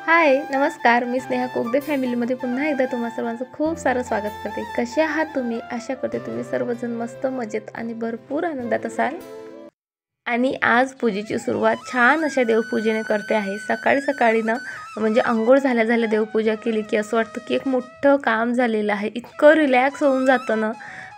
हाय नमस्कार, मी स्नेहा कोगदे फॅमिलीमध्ये पुन्हा एकदा तुम्हा सर्वांचं खूप सारं स्वागत करते। कसे आहात तुम्ही? आशा करते तुम्ही सर्वजण मस्त मजेत आणि भरपूर आनंदात असाल। आणि आज पूजेची सुरुवात छान अशा देवपूजेने करते आहे। सकाळी सकाळी ना म्हणजे अंघोळ झाल्या झाल्या देवपूजा केली की असं वाटतं की एक मोठं काम झालेलं आहे। इतकं रिलॅक्स होऊन जातं ना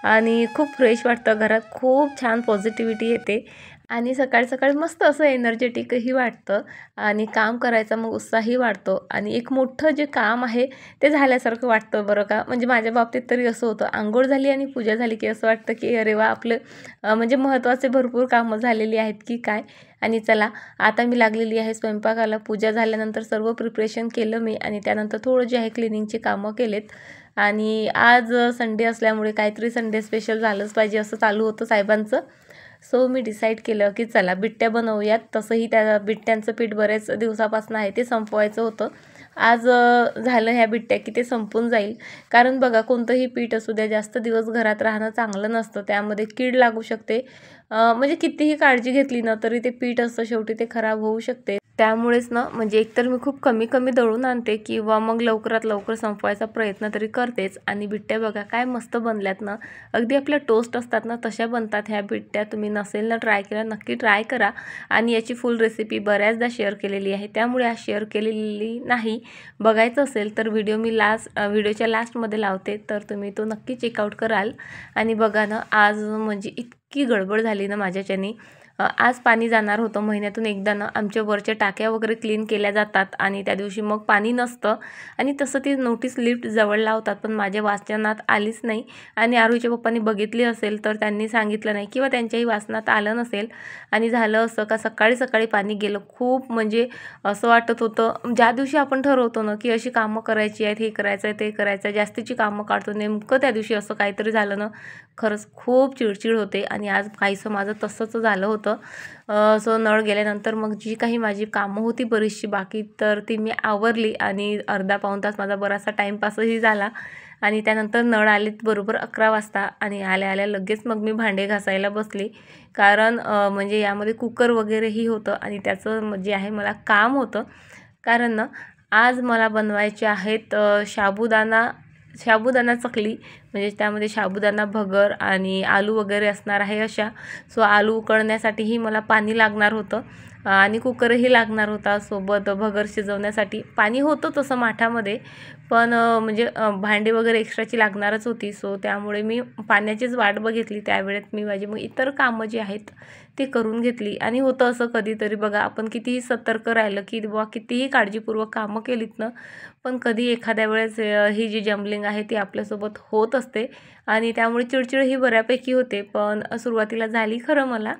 आणि खूप फ्रेश वाटतं, घरात खूप छान पॉझिटिव्हिटी येते आणि सकाळी सकाळी मस्त असं एनर्जेटिकही वाटतं आणि काम करायचा मग उत्साहही वाढतो आणि एक मोठं जे काम आहे ते झाल्यासारखं वाटतं बरं का। म्हणजे माझ्या बाबतीत तरी असं होतं, अंघोळ झाली आणि पूजा झाली की असं वाटतं की अरे वा, आपलं म्हणजे महत्त्वाचे भरपूर कामं झालेली आहेत की काय। आणि चला आता मी लागलेली आहे स्वयंपाकाला। पूजा झाल्यानंतर सर्व प्रिपरेशन केलं मी आणि त्यानंतर थोडं जे आहे क्लिनिंगचे कामं केलेत आणि आज संडे असल्यामुळे काहीतरी संडे स्पेशल झालंच पाहिजे असं चालू होतं साहेबांचं। सो मी डिसाईड केलं की चला बिट्ट्या बनवूयात। तसंही त्या बिट्ट्यांचं पीठ बरेच दिवसापासून आहे, ते संपवायचं होतं। आज झालं ह्या बिट्ट्या की ते संपून जाईल, कारण बघा कोणतंही पीठ असू द्या जास्त दिवस घरात राहणं चांगलं नसतं, त्यामध्ये कीड लागू शकते। म्हणजे कितीही काळजी घेतली ना तरी ते पीठ असतं शेवटी ते खराब होऊ शकते। त्यामुळेच ना म्हणजे एकतर मी खूप कमी कमी दळून आणते किंवा मग लवकरात लवकर संपवायचा प्रयत्न तरी करतेच। आणि बिट्ट्या बघा काय मस्त बनल्यात ना, अगदी आपल्या टोस्ट असतात ना तशा बनतात ह्या बिट्ट्या। तुम्ही नसेल ना ट्राय केला नक्की ट्राय करा आणि याची फुल रेसिपी बऱ्याचदा शेअर केलेली आहे, त्यामुळे आज शेअर केलेली नाही। बघायचं असेल तर व्हिडिओ मी व्हिडिओच्या लास्टमध्ये लावते, तर तुम्ही तो नक्की चेकआउट कराल। आणि बघा ना आज म्हणजे इतकी गडबड झाली ना माझ्याच्यानी। आज पाणी जाणार होतं, महिन्यातून एकदा ना आमच्या वरच्या टाक्या वगैरे क्लीन केल्या जातात आणि त्या दिवशी मग पाणी नसतं आणि तसं ती नोटीस लिफ्ट जवळ लावतात, पण माझ्या वाचनात आलीच नाही। आणि आरूच्या पप्पांनी बघितली असेल तर त्यांनी सांगितलं नाही किंवा त्यांच्याही वाचनात आलं नसेल। आणि झालं असं का सकाळी सकाळी पाणी गेलं। खूप म्हणजे असं वाटत होतं, ज्या दिवशी आपण ठरवतो ना की अशी कामं करायची आहेत, हे करायचं आहे ते करायचं आहे, जास्तीची कामं काढतो, नेमकं त्या दिवशी असं काहीतरी झालं ना खरंच खूप चिडचिड होते। आणि आज काहीसं माझं तसंच झालं होतं। सो नळ गेल्यानंतर मग जी काही माझी कामं होती बरीचशी बाकी, तर ती मी आवरली आणि अर्धा पाऊण तास माझा बराचसा टाईमपासही झाला। आणि त्यानंतर नळ आलेत बरोबर 11 वाजता आणि आल्या आल्या लगेच मग मी भांडे घासायला बसली, कारण म्हणजे यामध्ये कुकर वगैरेही होतं आणि त्याचं जे आहे मला काम होतं। कारण ना आज मला बनवायचे आहेत साबुदाणा चकली, म्हणजे त्यामध्ये साबुदाणा भगर आणि आलू वगैरे असणार आहे अशा। सो आलू उकळण्यासाठीही मला पाणी लागणार होतं आणि कुकरही लागणार होता, सोबत भगर शिजवण्यासाठी पाणी होतं तसं माठामध्ये, पण म्हणजे भांडी वगैरे एक्स्ट्राची लागणारच होती। सो त्यामुळे मी पाण्याचीच वाट बघितली, त्यावेळेत मी माझी मग इतर कामं जी आहेत ती करून घेतली। आणि होतं असं कधीतरी बघा, आपण कितीही सतर्क राहिलं की बुवा कितीही काळजीपूर्वक कामं केलीत ना, पण कधी एखाद्या वेळेस ही जी जम्बलिंग आहे ती आपल्यासोबत होत असते आणि त्यामुळे चिडचिड ही बऱ्यापैकी होते। पण सुरुवातीला झाली खरं मला,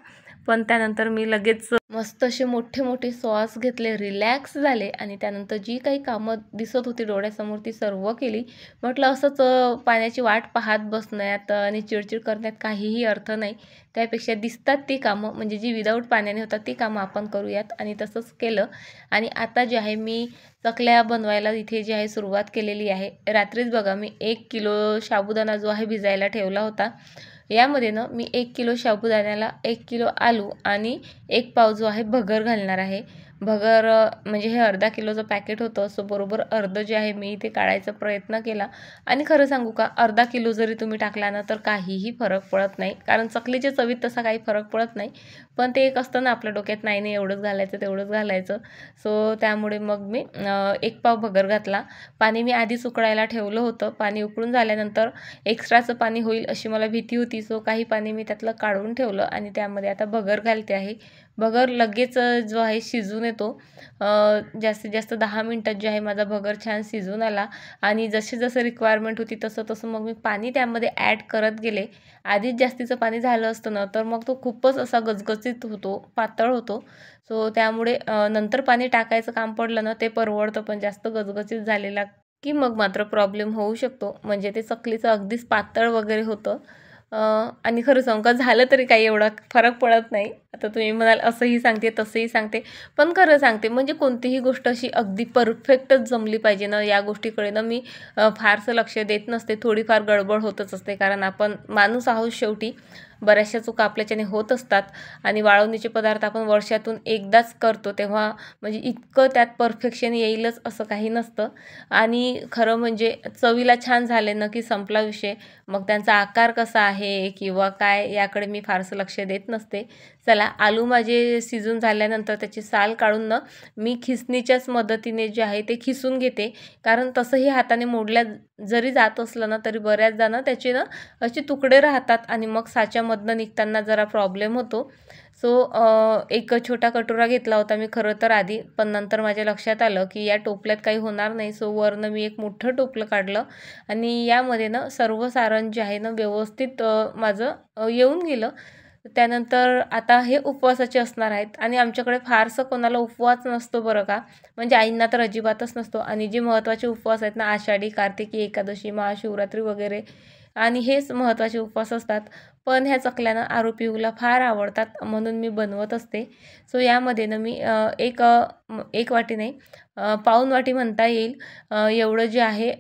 पण त्यानंतर मी लगेच मस्त असे मोठे मोठे श्वास घेतले, रिलॅक्स झाले आणि त्यानंतर जी काही कामं दिसत होती डोळ्यासमोर ती सर्व केली। म्हटलं असंच पाण्याची वाट पाहत बसण्यात आणि चिडचिड करण्यात काहीही अर्थ नाही, त्यापेक्षा दिसतात ती कामं म्हणजे जी विदाऊट पाण्याने होतात ती कामं आपण करूयात। आणि तसंच केलं। आणि आता जे आहे मी चकल्या बनवायला इथे जी आहे सुरुवात केलेली आहे। रात्रीच बघा मी 1 किलो साबुदाणा जो आहे भिजायला ठेवला होता। यामध्ये ना मी 1 किलो साबुदाण्याला 1 किलो आलू आणि 1 पाव जो आहे भगर घालणार आहे। भगर म्हणजे हे अर्धा किलोचं पॅकेट होतं, सो बरोबर अर्धं जे आहे मी इथे काढायचा प्रयत्न केला। आणि खरं सांगू का, अर्धा किलो जरी तुम्ही टाकला ना तर काहीही फरक पडत नाही, कारण चकलीच्या चवीत तसा काही फरक पडत नाही, पण ते एक असतं ना आपल्या डोक्यात, नाही नाही एवढंच घालायचं तेवढंच घालायचं। सो त्यामुळे मग मी 1 पाव भगर घातला। पाणी मी आधीच उकळायला ठेवलं होतं, पाणी उकळून झाल्यानंतर एक्स्ट्राचं पाणी होईल अशी मला भीती होती, सो काही पाणी मी त्यातलं काढून ठेवलं आणि त्यामध्ये आता भगर घालते आहे। भगर लगेच जो आहे शिजून येतो, जास्तीत जास्त 10 मिनिटात जे आहे माझा भगर छान शिजून आला। आणि जसे जसं रिक्वायरमेंट होती तसं तसं मग मी पाणी त्यामध्ये ॲड करत गेले। आधीच जास्तीचं पाणी झालं असतं ना तर मग तो खूपच असा गचगचीत होतो, पातळ होतो। सो त्यामुळे नंतर पाणी टाकायचं काम पडलं ना ते परवडतं, पण जास्त गचगचीत झालेला की मग मात्र प्रॉब्लेम होऊ शकतो। म्हणजे ते चकलीचं अगदीच पातळ वगैरे होतं आणि खरं सांगू का झालं तरी काही एवढा फरक पडत नाही। आता तुम्ही म्हणाल असंही सांगते तसंही सांगते, पण खरं सांगते. म्हणजे कोणतीही गोष्ट अशी अगदी परफेक्टच जमली पाहिजे ना, या गोष्टीकडे ना मी फारसं लक्ष देत नसते. थोडीफार गडबड होतच असते, कारण आपण माणूस आहोत शेवटी. बऱ्याचशा चुका आपल्याच्याने होत असतात आणि वाळवणीचे पदार्थ आपण वर्षातून एकदाच करतो, तेव्हा म्हणजे इतकं त्यात परफेक्शन येईलच असं काही नसतं. आणि खरं म्हणजे चवीला छान झाले ना की संपला विषय. मग त्यांचा आकार कसा आहे किंवा काय याकडे मी फारसं लक्ष देत नसते. चला, आलू माझे शिजून झाल्यानंतर त्याची साल काढून ना मी खिसणीच्याच मदतीने जे आहे ते खिसून घेते, कारण तसंही हाताने मोडल्या जरी जात असलं ना तरी बऱ्याचदा ना त्याचे ना असे तुकडे राहतात आणि मग साच्यामधनं निघताना जरा प्रॉब्लेम होतो. सो एक छोटा कटोरा घेतला होता मी खरं तर आधी, पण नंतर माझ्या लक्षात आलं की या टोपल्यात काही होणार नाही. सो वरनं मी एक मोठं टोपलं काढलं आणि यामध्ये ना सर्व सारण जे आहे ना व्यवस्थित माझं येऊन गेलं. त्यानंतर आता हे उपवासाचे असणार आहेत आणि आमच्याकडे फारसं कोणाला उपवास नसतो बरं का, म्हणजे आईंना तर अजिबातच नसतो. आणि जे महत्त्वाचे उपवास आहेत ना, आषाढी, कार्तिकी एकादशी, महाशिवरात्री वगैरे, आणि हेच महत्त्वाचे उपवास असतात. पण ह्या चकल्या ना आरू-पिऊला फार आवडतात, म्हणून मी बनवत असते. सो यामध्ये ना मी एक वाटी नाही, पाऊण वाटी म्हणता येईल एवढं जे आहे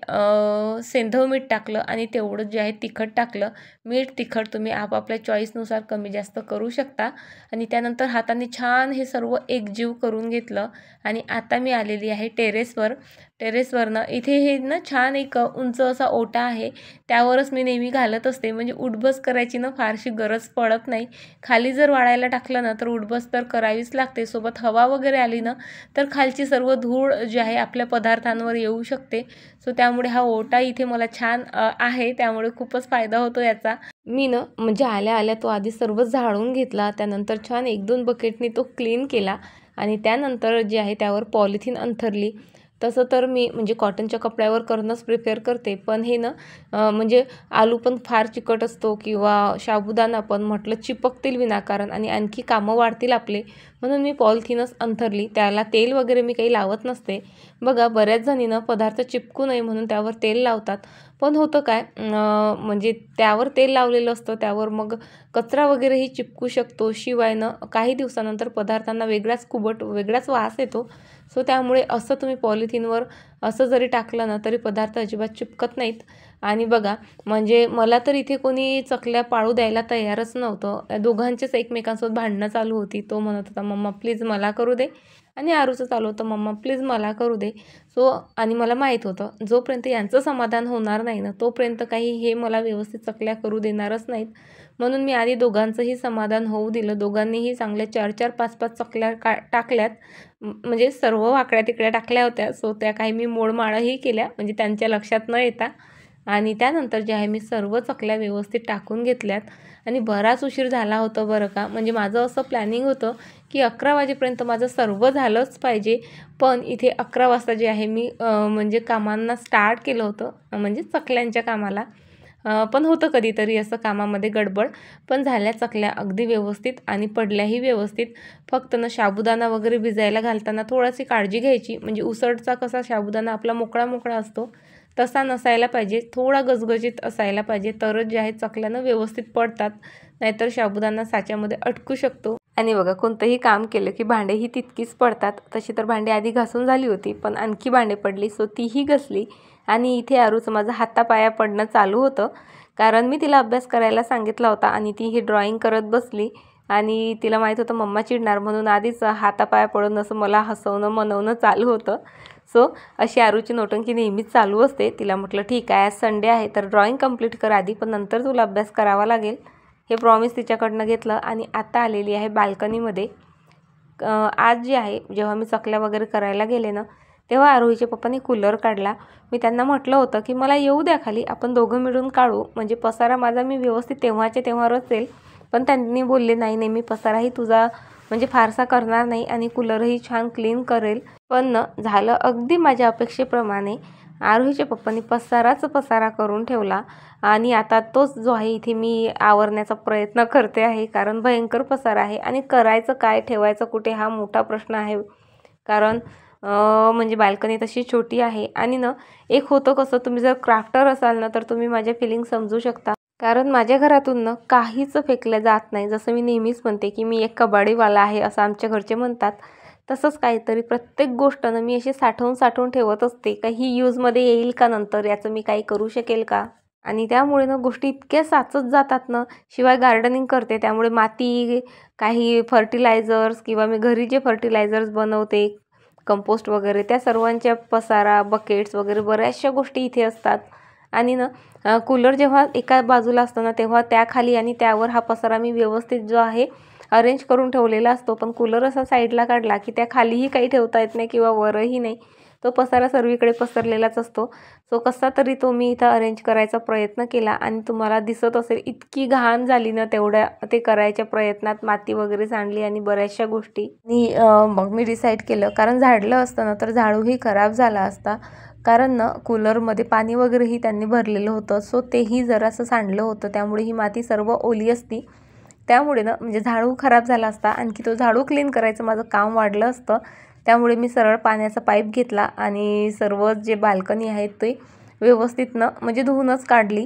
सेंधव मीठ टाकलं आणि तेवढं जे आहे तिखट टाकलं. मीठ तिखट तुम्ही आपापल्या चॉईसनुसार कमी जास्त करू शकता. आणि त्यानंतर हाताने छान हे सर्व एकजीव करून घेतलं आणि आता मी आलेली आहे टेरेसवर. टेरेसवरनं इथे हे ना छान एक उंच असा ओटा आहे, त्यावरच मी नेहमी घालत असते. म्हणजे उठबस करायची ना फारशी गरज पडत नाही. खाली जर वाळायला टाकलं ना तर उठबस तर करावीच लागते. सोबत हवा वगैरे आली ना तर खालची सर्व धूळ जी आहे आपल्या पदार्थांवर येऊ शकते. सो त्यामुळे हा ओटा इथे मला छान आहे, त्यामुळे खूपच फायदा होतो याचा. मी ना म्हणजे आल्या आल्या तो आधी सर्व झाडून घेतला, त्यानंतर छान 1-2 बकेटनी तो क्लीन केला आणि त्यानंतर जे आहे त्यावर पॉलिथिन अंथरली. तसं तर मी म्हणजे कॉटनच्या कपड्यावर करणंच प्रिफेअर करते, पण हे ना म्हणजे आलू पण फार चिकट असतो किंवा साबुदाणा पण म्हटलं चिपकतील विनाकारण आणि आणखी कामं वाढतील आपले, म्हणून मी पॉलिथिनच अंथरली. त्याला तेल वगैरे मी काही लावत नसते. बघा, बऱ्याच जणीनं पदार्थ चिपकू नये म्हणून त्यावर तेल लावतात, पण होतं काय म्हणजे त्यावर तेल लावलेलं असतं, त्यावर मग कचरा वगैरेही चिपकू शकतो. शिवाय ना काही दिवसानंतर पदार्थांना वेगळाच वास येतो. सो त्यामुळे असं तुम्ही पॉलिथिनवर असं जरी टाकलं ना तरी पदार्थ अजिबात चिपकत नाहीत. आणि बघा, म्हणजे मला तर इथे कोणी चकल्या पाळू द्यायला तयारच नव्हतं. या दोघांचेच एकमेकांसोबत भांडणं चालू होती. तो म्हणत होता, मम्मा प्लीज मला करू दे, आणि आरूचं चालू होतं, मम्मा प्लीज मला करू दे. सो आणि मला माहीत होतं जोपर्यंत यांचं समाधान होणार नाही ना तोपर्यंत काही हे मला व्यवस्थित चकल्या करू देणारच नाहीत. म्हणून मी आधी दोघांचंही समाधान होऊ दिलं. दोघांनीही चांगल्या 4-4, 5-5 चकल्या टाकल्यात. म्हणजे सर्व वाकड्या तिकड्या टाकल्या होत्या. सो त्या काही मी मोडमाळही केल्या, म्हणजे त्यांच्या लक्षात न येता. आणि त्यानंतर जे आहे मी सर्व चकल्या व्यवस्थित टाकून घेतल्यात आणि बराच उशीर झाला होता बरं का. म्हणजे माझं असं प्लॅनिंग होतं की 11 वाजेपर्यंत माझं सर्व झालंच पाहिजे, पण इथे 11 वाजता जे आहे मी म्हणजे कामांना स्टार्ट केलं होतं, म्हणजे चकल्यांच्या कामाला. पण होतं कधीतरी असं कामामध्ये गडबड, पण झाल्या चकल्या अगदी व्यवस्थित आणि पडल्याही व्यवस्थित. फक्त ना साबुदाणा वगैरे भिजायला घालताना थोडीशी काळजी घ्यायची, म्हणजे उसळचा कसा साबुदाणा आपला मोकळा मोकळा असतो तसा नसायला पाहिजे, थोडा गजगजीत असायला पाहिजे, तरच जे आहे चकल्यानं व्यवस्थित पडतात. नाहीतर साबुदाणा साच्यामध्ये अटकू शकतो. आणि बघा, कोणतंही काम केलं की भांडेही तितकीच पडतात. तशी तर भांडी आधी घासून झाली होती, पण आणखी भांडे पडली, सो तीही घसली. आणि इथे आरूचं माझं हातापाया पडणं चालू होतं, कारण मी तिला अभ्यास करायला सांगितला होता आणि ती ही ड्रॉइंग करत बसली आणि तिला माहीत होतं मम्मा चिडणार, म्हणून आधीच हातापाया पडून असं मला हसवणं मनवणं चालू होतं. सो अशी आरूची नोटंकी नेहमीच चालू असते. तिला म्हटलं ठीक आहे, आज संडे आहे तर ड्रॉइंग कंप्लीट कर आधी, पण नंतर तुला अभ्यास करावा लागेल, हे प्रॉमिस तिच्याकडनं घेतलं. आणि आता आलेली आहे बाल्कनीमध्ये. आज जे आहे जेव्हा मी चकल्या वगैरे करायला गेले ना तेव्हा आरोहीच्या पप्पांनी कूलर काढला. मी त्यांना म्हटलं होतं की मला येऊ द्या खाली, आपण दोघं मिळून काढू, म्हणजे पसारा माझा मी व्यवस्थित तेव्हाच्या तेव्हा रचेल. पण त्यांनी बोलले नाही नाही, मी पसाराही तुझा म्हणजे फारसा करणार नाही आणि कूलरही छान क्लीन करेल. पण झालं अगदी माझ्या अपेक्षेप्रमाणे. आरोहीच्या पप्पांनी पसारा करून ठेवला आणि आता तोच जो आहे इथे मी आवरण्याचा प्रयत्न करते आहे, कारण भयंकर पसारा आहे आणि करायचं काय, ठेवायचं कुठे, हा मोठा प्रश्न आहे. कारण म्हणजे बाल्कनी तशी छोटी आहे आणि एक होतं कसं, तुम्ही जर क्राफ्टर असाल ना तर तुम्ही माझ्या फिलिंग समजू शकता. कारण माझ्या घरातून ना काहीच फेकलं जात नाही. जसं मी नेहमीच म्हणते की मी एक कबाडीवाला आहे असं आमच्या घरचे म्हणतात. तसंच काहीतरी प्रत्येक गोष्ट ना मी अशी साठवून ठेवत असते. काही यूजमध्ये येईल का नंतर, याचं मी काही करू शकेल का? आणि त्यामुळे ना गोष्टी इतक्या साचत जातात ना. शिवाय गार्डनिंग करते त्यामुळे माती, काही फर्टिलायझर्स किंवा मी घरी जे फर्टिलायझर्स बनवते, कंपोस्ट वगैरे, त्या सर्वांच्या पसारा, बकेट्स वगैरे बऱ्याचशा गोष्टी इथे असतात. आणि ना कूलर जेव्हा एका बाजूला असतो ना तेव्हा त्याखाली आणि त्यावर हा पसारा मी व्यवस्थित जो आहे अरेंज करून ठेवलेला असतो. पण कूलर असा साईडला काढला की त्या खालीही काही ठेवता येत नाही किंवा वरही नाही. तो पसारा सर्वीकडे पसरलेलाच असतो. सो कसा तरी तो मी इथं अरेंज करायचा प्रयत्न केला आणि तुम्हाला दिसत असेल इतकी घाण झाली ना तेवढ्या ते करायच्या प्रयत्नात. माती वगैरे सांडली आणि बऱ्याचशा गोष्टी. आणि मग मी डिसाईड केलं, कारण झाडलं असतं ना तर झाडूही खराब झाला असता. कारण ना कूलरमध्ये पाणी वगैरेही त्यांनी भरलेलं होतं. सो तेही जरासं सांडलं होतं. त्यामुळे ही माती सर्व ओली असती. त्यामुळे ना म्हणजे झाडू खराब झाला असता. आणखी तो झाडू क्लीन करायचं माझं काम वाढलं असतं. त्यामुळे मी सरळ पाण्याचा पाईप घेतला आणि सर्व जे बाल्कनी आहेत ते व्यवस्थित ना म्हणजे धुवूनच काढली.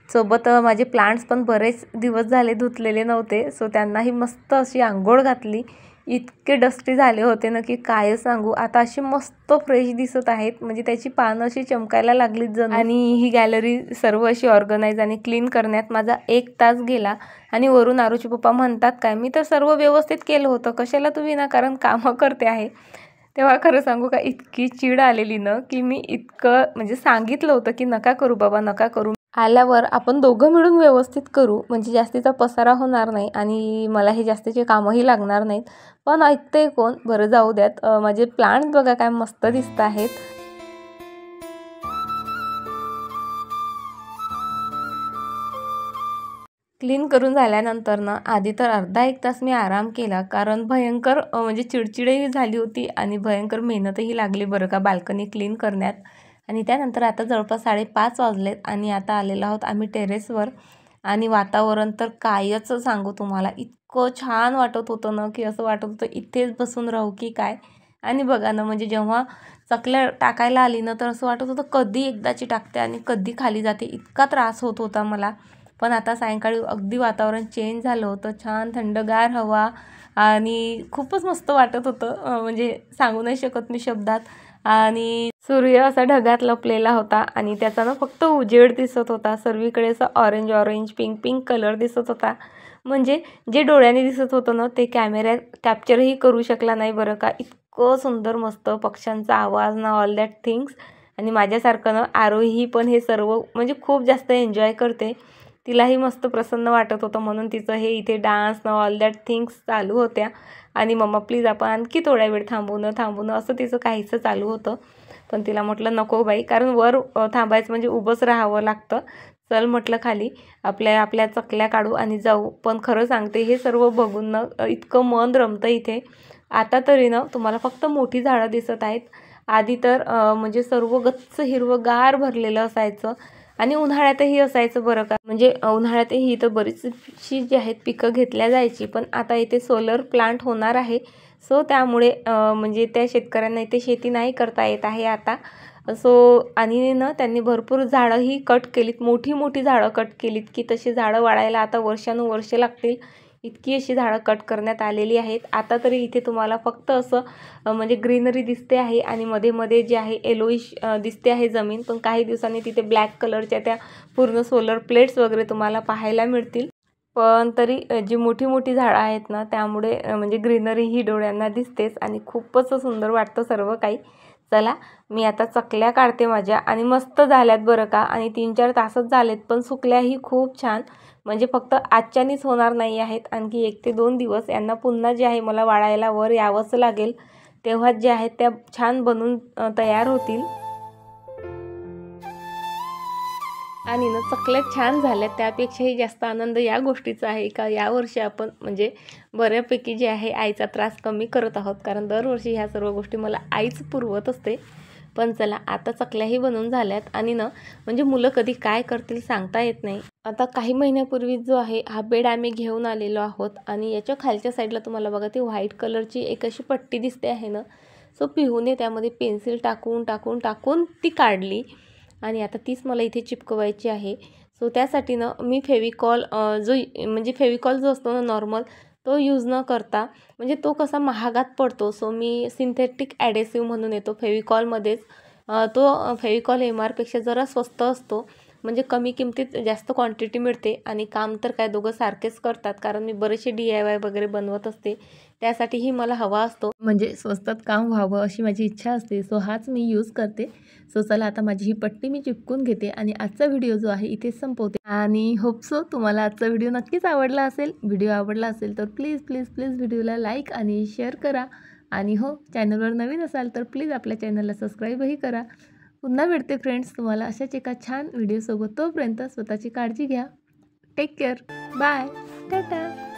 सोबत माझे प्लांट्स पण बरेच दिवस झाले धुतलेले नव्हते. सो त्यांनाही मस्त अशी अंघोळ घातली. इतके डस्टी झाले होते ना की काय सांगू. आता अशी मस्त फ्रेश दिसत आहेत. म्हणजे त्याची पानं अशी चमकायला लागलीत जणू. आणि ही गॅलरी सर्व अशी ऑर्गनाईज आणि क्लीन करण्यात माझा 1 तास गेला. आणि वरून आरुचे पप्पा म्हणतात काय, मी तर सर्व व्यवस्थित केलं होतं, कशाला तू विनाकारण कामं करते आहे. तेव्हा खरं सांगू का इतकी चीड आलेली ना की मी इतकं म्हणजे सांगितलं होतं की नका करू बाबा, नका करू. आल्यावर आपण दोघं मिळून व्यवस्थित करू, म्हणजे जास्तीचा पसारा होणार नाही आणि मला हे जास्तीचे कामंही लागणार नाहीत. पण ऐकते कोण? बरं जाऊ द्यात. माझे प्लांट्स बघा काय मस्त दिसत आहेत. क्लीन करून झाल्यानंतर ना आधी तर अर्धा 1 तास मी आराम केला. कारण भयंकर म्हणजे चिडचिडही झाली होती आणि भयंकर मेहनतही लागली बरं का बाल्कनी क्लीन करण्यात. आणि त्यानंतर आता जवळपास 5:30 वाजलेत आणि आता आलेलो आहोत आम्ही टेरेसवर. आणि वातावरण तर कायच सांगू तुम्हाला, इतकं छान वाटत होतं ना की असं वाटत होतं इथेच बसून राहू की काय. आणि बघा ना म्हणजे जेव्हा चकल्या टाकायला आली ना तर असं वाटत होतं कधी एकदाची टाकते आणि कधी खाली जाते, इतका त्रास होत होता मला. पण आता सायंकाळी अगदी वातावरण चेंज झालं होतं. छान थंडगार हवा आणि खूपच मस्त वाटत होतं. म्हणजे सांगू नाही शकत मी शब्दात. आणि सूर्य असा ढगात लपलेला होता आणि त्याचा ना फक्त उजेड दिसत होता. सर्वीकडे असं ऑरेंज ऑरेंज पिंक कलर दिसत होता. म्हणजे जे डोळ्याने दिसत होतं ना ते कॅमेऱ्यात कॅप्चरही करू शकला नाही बरं का. इतकं सुंदर मस्त पक्ष्यांचा आवाज ना, ऑल दॅट थिंग्स. आणि माझ्यासारखं ना आरोही पण हे सर्व म्हणजे खूप जास्त एन्जॉय करते. तिलाही मस्त प्रसन्न वाटत होतं म्हणून तिचं हे इथे डान्स ना, ऑल दॅट थिंग्स चालू होत्या. आणि मम्मा प्लीज आपण आणखी थोडा वेळ थांबू ना असं तिचं काहीसं चालू होतं. पण तिला म्हटलं नको बाई, कारण वर थांबायचं म्हणजे उभंच राहावं लागतं. चल म्हटलं खाली आपल्या चकल्या काढू आणि जाऊ. पण खरं सांगते हे सर्व बघून ना इतकं मन रमतं इथे. आता तरी ना तुम्हाला फक्त मोठी झाडं दिसत आहेत. आधी तर म्हणजे सर्व गच्च हिरवंगार भरलेलं असायचं. आणि उन्हाळ्यातही असायचं बरं का. म्हणजे उन्हाळ्यातही इथं बरीचशी जी आहेत पिकं घेतल्या जायची. पण आता इथे सोलर प्लांट होणार आहे. सो त्यामुळे म्हणजे त्या शेतकऱ्यांना इथे शेती नाही करता येत आहे आता. सो आणि ना त्यांनी भरपूर झाडंही कट केलीत, मोठी झाडं कट केलीत की तशी झाडं वाढायला आता वर्षानुवर्षे लागतील. इतकी अशी झाडं कट करण्यात आलेली आहेत. आता तरी इथे तुम्हाला फक्त असं म्हणजे ग्रीनरी दिसते आहे आणि मध्ये जे आहे येलोइश दिसते आहे जमीन. पण काही दिवसांनी तिथे ब्लॅक कलरच्या त्या पूर्ण सोलर प्लेट्स वगैरे तुम्हाला पाहायला मिळतील. पण तरी जी मोठी झाडं आहेत ना त्यामुळे म्हणजे ग्रीनरी ही डोळ्यांना दिसतेच आणि खूपच सुंदर वाटतं सर्व काही. चला मी आता चकल्या काढते माझ्या आणि मस्त झाल्यात बरं का. आणि 3-4 तासच झालेत पण सुकल्याही खूप छान. म्हणजे फक्त आजच्यानीच होणार नाही आहेत, आणखी 1 ते 2 दिवस यांना पुन्हा जे आहे मला वाळायला वर यावंच लागेल. तेव्हा जे आहेत त्या छान बनून तयार होतील. आणि ना चकल्या छान झाल्यात त्यापेक्षाही जास्त आनंद या गोष्टीचा आहे का यावर्षी आपण म्हणजे बऱ्यापैकी जे आहे आईचा त्रास कमी करत आहोत. कारण दरवर्षी ह्या सर्व गोष्टी मला आईच पुरवत असते. पण चला आता चकल्याही बनवून झाल्यात आणि ना म्हणजे मुलं कधी काय करतील सांगता येत नाही. आता काही महिन्यापूर्वी जो आहे हा बेड आम्ही घेऊन आलेलो आहोत आणि याच्या खालच्या साईडला तुम्हाला बघा ती व्हाईट कलरची एक अशी पट्टी दिसते आहे ना. सो पिहूने त्यामध्ये पेन्सिल टाकून ती काढली आणि आता तीच मला इथे चिपकवायची आहे. सो त्यासाठी ना मी फेविकॉल म्हणजे फेविकॉल जो असतो ना नॉर्मल तो यूज न करता, म्हणजे तो कसा महागात पडतो, सो मी सिंथेटिक ॲडेसिव्ह म्हणून येतो फेविकॉलमध्येच, तो फेविकॉल MRपेक्षा जरा स्वस्त असतो, म्हणजे कमी किमतीत जास्त क्वांटिटी मिळते आणि काम तर काय दोघं सारखेच करतात, कारण मी बरेचसे DIY वगैरे बनवत असते, त्यासाठीही मला हवा असतो, म्हणजे स्वस्तात काम व्हावं अशी माझी इच्छा असते. सो हाच मी यूज करते. सो चला आता माझी ही पट्टी मी चिपकून घेते आणि आजचा व्हिडिओ जो आहे इथेच संपवते आणि होप सो तुम्हाला आजचा व्हिडिओ नक्कीच आवडला असेल. व्हिडिओ आवडला असेल तर प्लीज प्लीज प्लीज व्हिडिओला लाईक आणि शेअर करा आणि हो, चॅनलवर नवीन असाल तर प्लीज आपल्या चॅनलला सबस्क्राईबही करा. पुन्हा भेटते फ्रेंड्स तुम्हाला अशाच एका छान व्हिडिओसोबत. तोपर्यंत स्वतःची काळजी घ्या. Take care. बाय. टाटा.